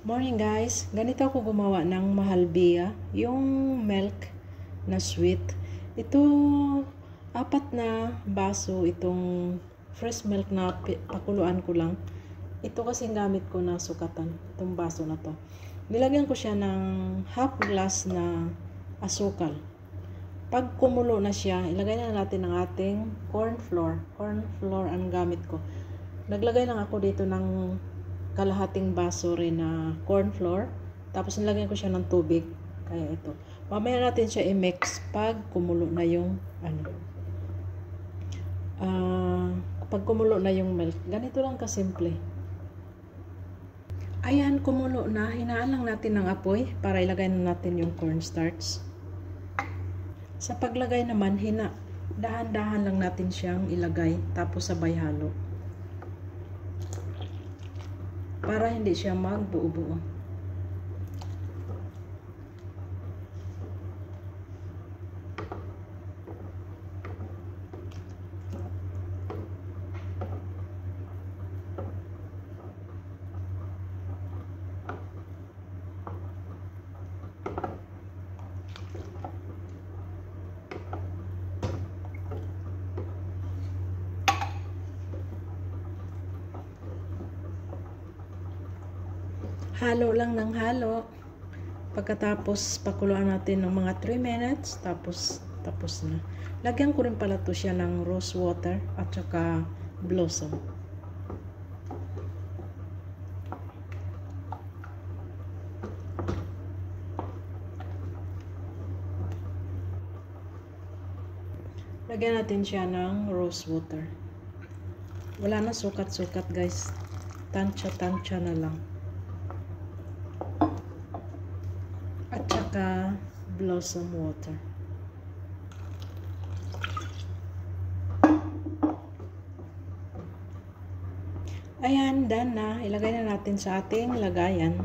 Morning guys, ganito ako gumawa ng mahalbia, yung milk na sweet. Ito, 4 na baso itong fresh milk na pakuluan ko lang. Ito kasi gamit ko na sukatan, itong baso na to. Nilagyan ko siya ng half glass na asukal. Pag kumulo na siya, ilagay na natin ang ating corn flour. Corn flour ang gamit ko. Naglagay lang ako dito ng kalahating baso rin na corn flour. Tapos nilagyan ko siya ng tubig. Kaya ito. Mamaya natin siya i-mix pag kumulo na yung pag kumulo na yung milk. Ganito lang kasimple. Ayan, kumulo na. Hinaan lang natin ng apoy para ilagay na natin yung cornstarch. Sa paglagay naman, dahan-dahan lang natin siyang ilagay tapos sabay halo. Para hindi siya magbuo-buo. Halo lang ng halo. Pagkatapos pakuluan natin ng mga 3 minutes, tapos na. Lagyan ko rin pala to siya ng rose water at saka blossom. Lagyan natin siya ng rose water. Wala na sukat-sukat guys. Tansya-tansya na lang. At saka blossom water. Ayan, done na. Ilagay na natin sa ating lagayan.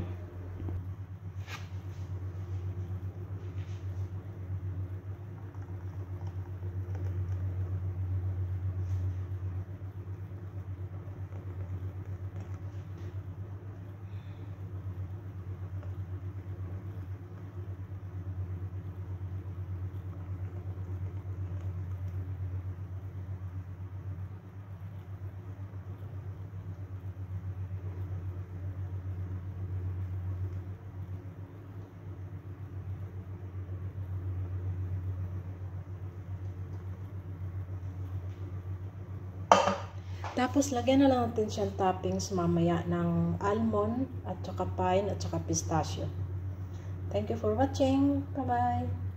Tapos, lagyan na lang natin siyang toppings mamaya ng almond, at saka pine, at saka pistachio. Thank you for watching. Bye-bye!